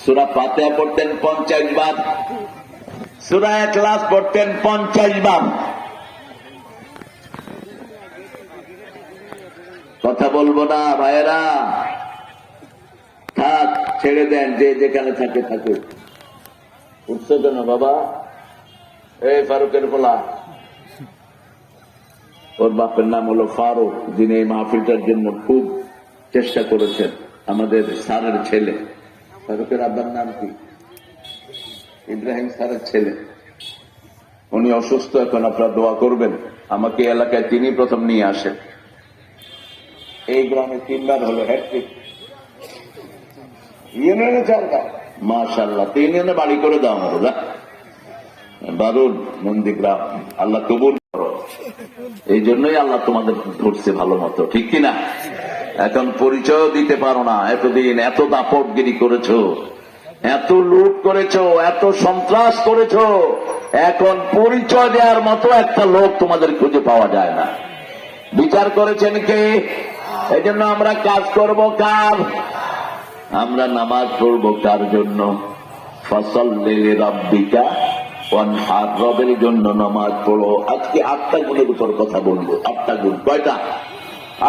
সূরা ফাতিহা পড়তেন 50 বার, সূরা ইখলাস পড়তেন 50 বার। কথা বলবো না ভাইয়েরা, থাক, ছেড়ে দেন, যে যেখানে থাকে থাকুক। উঠছো কেন বাবা? এই ফারুকের পোলা, ওর বাপের নাম হলো ফারুক, যিনি এই মাহফিলটার জন্য খুব চেষ্টা করেছেন, আমাদের স্যারের ছেলে। ফারুকের আব্বার নাম কি? ইব্রাহিম স্যারের ছেলে। উনি অসুস্থ এখন, আপনারা দোয়া করবেন। আমাকে এলাকায় তিনি প্রথম নিয়ে আসেন। এই গ্রামে 3 বার হলো হ্যাট্রিক, ইউনিয়নে 4 বার। মাশাআল্লাহ, 3 ইউনিয়নে বাড়ি করে দাও আমরা। দারুণ নন্দীগ্রাম, আল্লাহ কবুল করো। এই জন্যই আল্লাহ তোমাদের ধরছে ভালো মতো, ঠিক কিনা? এখন পরিচয় দিতে পারো না। এতদিন এত দাপটগিরি করেছো, এত লুট করেছো, এত সন্ত্রাস করেছো, এখন পরিচয় দেওয়ার মতো একটা লোক তোমাদের খুঁজে পাওয়া যায় না। বিচার করেছেন কে? এই জন্য আমরা কাজ করব কার? আমরা নামাজ পড়বো কার জন্য? ফাসাল্লি লিরাব্বিকা ওয়ানহার, রবের জন্য নামাজ পড়ো। আজকে 8টা গুণের উপর কথা বলবো। 8টা গুণ। কয়টা?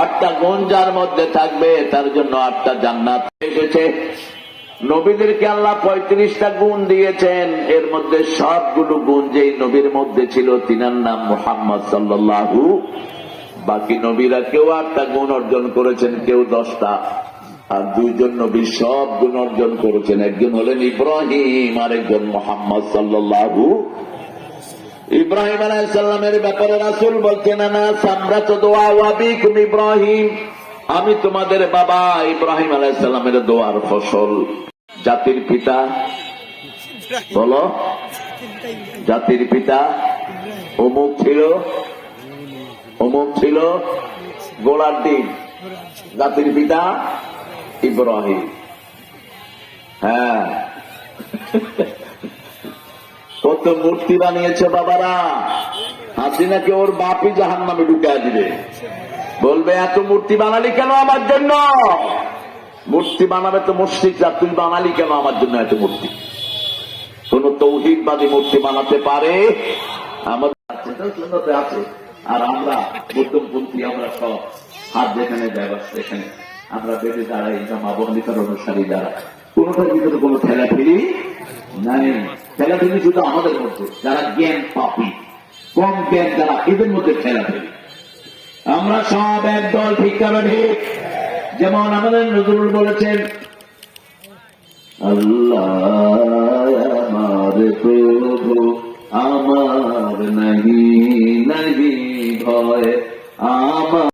8টা গুণ যার মধ্যে থাকবে তার জন্য 8টা জান্নাত এসেছে। নবীদেরকে আল্লাহ 35টা গুণ দিয়েছেন। এর মধ্যে সবগুলো গুণ যেই নবীর মধ্যে ছিল তিনার নাম মুহাম্মদ সাল্লাল্লাহু। বাকি নবীরা কেউ 8টা গুণ অর্জন করেছেন, কেউ 10টা। আর 2 জন নবী সব গুণ অর্জন করেছেন। একজন হলেন ইব্রাহিম, আর একজন মুহাম্মদ সাল্লাল্লাহু। ইব্রাহিম আলাইহিস সালামের ব্যাপারে রাসূল বলছেন, আনা সামরাতু দুআ ওয়া বিকুম ইব্রাহিম, আমি তোমাদের বাবা ইব্রাহিম আলাইহিস সালামের দোয়ার ফসল। জাতির পিতা বলো, জাতির পিতা অমুক ছিল, অমুক ছিল, গোলার দিন। জাতির পিতা ইব্রাহিম। হ্যাঁ, কত মূর্তি বানিয়েছে বাবারা। হাসিনাকে ওর বাপই জাহান্নামে ঢুকিয়ে দিবে। বলবে এত মূর্তি বানালি কেন আমার জন্য? মূর্তি বানাবে তো মুশরিকরা, তুই বানালি কেন আমার জন্য এত মূর্তি? কোন তৌহিদবাদী মূর্তি বানাতে পারে? আমাদের আছে। আর আমরা বুদ্ধপন্থী, আমরা সব হাত যেখানে যায় সেখানে আমরা বেঁধে দাঁড়াই, জামা বন্দিকার অনুসারী যারা, কোনটার ভিতরে কোনো ঠেলাঠেলি নাই। ঠেলাঠেলি শুধু আমাদের মধ্যে, যারা জ্ঞান পাপি, কম জ্ঞান যারা, এদের মধ্যে ঠেলাঠেলি। আমরা সব একদল, ঠিক কারণ ঠিক। যেমন আমাদের নজরুল বলেছেন, আল্লাহ আমার প্রভু, আমার নাহি নাহি ভয়, আমার